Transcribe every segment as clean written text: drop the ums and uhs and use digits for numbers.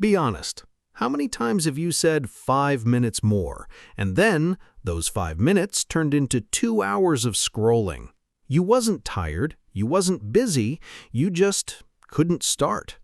Be honest. How many times have you said 5 minutes more, and then those 5 minutes turned into 2 hours of scrolling? You wasn't tired, you wasn't busy, you just couldn't start.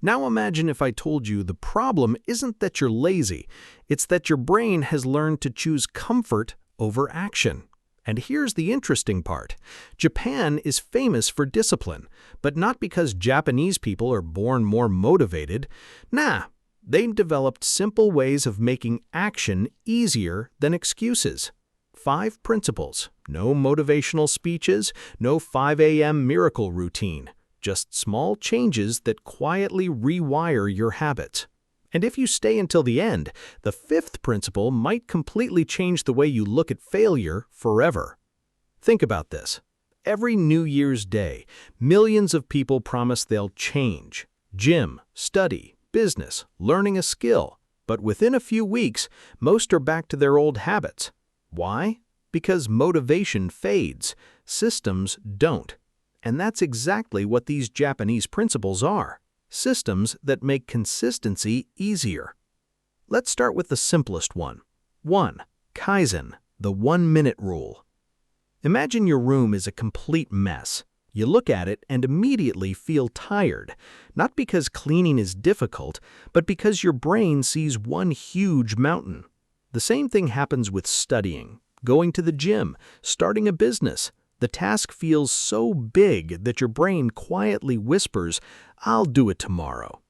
Now imagine if I told you the problem isn't that you're lazy, it's that your brain has learned to choose comfort over action. And here's the interesting part. Japan is famous for discipline, but not because Japanese people are born more motivated. Nah, they've developed simple ways of making action easier than excuses. 5 principles, no motivational speeches, no 5 a.m. miracle routine, just small changes that quietly rewire your habits. And if you stay until the end, the 5th principle might completely change the way you look at failure forever. Think about this. Every New Year's Day, millions of people promise they'll change. Gym, study, business, learning a skill. But within a few weeks, most are back to their old habits. Why? Because motivation fades. Systems don't. And that's exactly what these Japanese principles are. Systems that make consistency easier. Let's start with the simplest one. 1. Kaizen, the 1-minute rule. Imagine your room is a complete mess. You look at it and immediately feel tired, not because cleaning is difficult, but because your brain sees one huge mountain. The same thing happens with studying, going to the gym, starting a business. The task feels so big that your brain quietly whispers, "I'll do it tomorrow."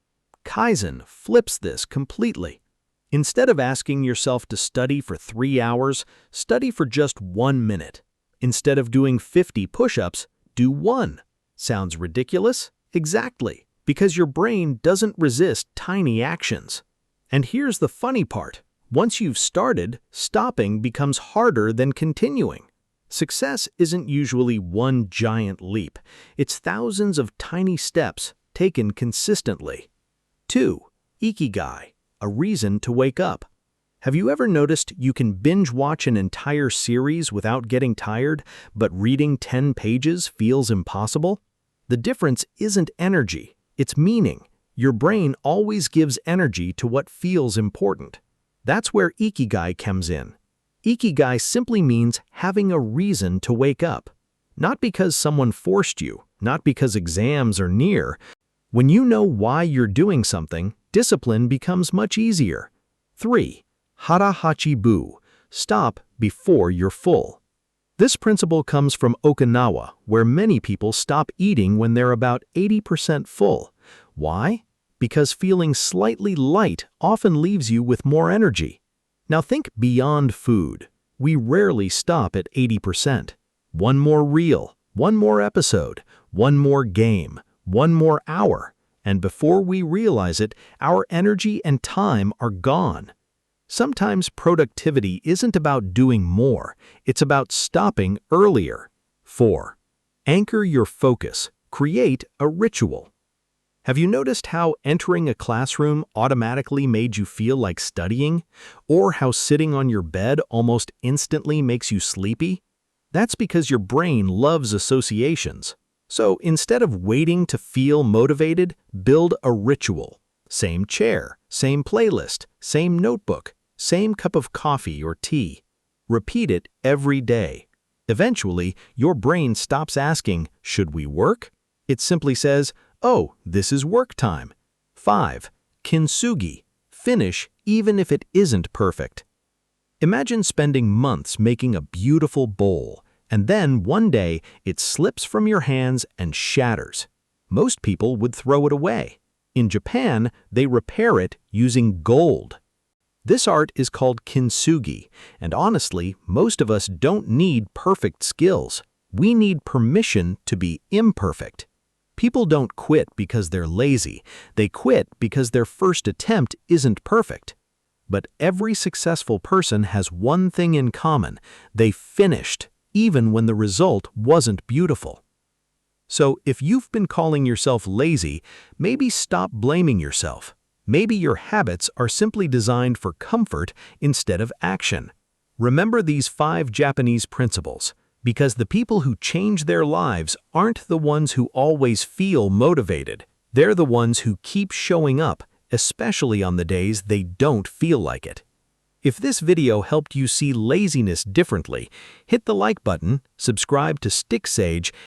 Kaizen flips this completely. Instead of asking yourself to study for 3 hours, study for just 1 minute. Instead of doing 50 push-ups, do 1. Sounds ridiculous? Exactly, because your brain doesn't resist tiny actions. And here's the funny part. Once you've started, stopping becomes harder than continuing. Success isn't usually one giant leap. It's thousands of tiny steps taken consistently. 2. Ikigai, a reason to wake up. Have you ever noticed you can binge watch an entire series without getting tired, but reading 10 pages feels impossible? The difference isn't energy, it's meaning. Your brain always gives energy to what feels important. That's where Ikigai comes in. Ikigai simply means having a reason to wake up. Not because someone forced you, not because exams are near. When you know why you're doing something, discipline becomes much easier. 3. Hara Hachi Bu, stop before you're full. This principle comes from Okinawa, where many people stop eating when they're about 80% full. Why? Because feeling slightly light often leaves you with more energy. Now think beyond food. We rarely stop at 80%. One more reel, one more episode, one more game, one more hour, and before we realize it, our energy and time are gone. Sometimes productivity isn't about doing more, it's about stopping earlier. 4. Anchor your focus. Create a ritual. Have you noticed how entering a classroom automatically made you feel like studying? Or how sitting on your bed almost instantly makes you sleepy? That's because your brain loves associations. So instead of waiting to feel motivated, build a ritual. Same chair, same playlist, same notebook, same cup of coffee or tea. Repeat it every day. Eventually, your brain stops asking, "Should we work?" It simply says, "Oh, this is work time." 5. Kintsugi, finish even if it isn't perfect. Imagine spending months making a beautiful bowl, and then one day it slips from your hands and shatters. Most people would throw it away. In Japan, they repair it using gold. This art is called Kintsugi, and honestly, most of us don't need perfect skills. We need permission to be imperfect. People don't quit because they're lazy. They quit because their first attempt isn't perfect. But every successful person has one thing in common. They finished, even when the result wasn't beautiful. So if you've been calling yourself lazy, maybe stop blaming yourself. Maybe your habits are simply designed for comfort instead of action. Remember these 5 Japanese principles. Because the people who change their lives aren't the ones who always feel motivated. They're the ones who keep showing up especially on the days they don't feel like it. If this video helped you see laziness differently, hit the like button, subscribe to Stick Sage,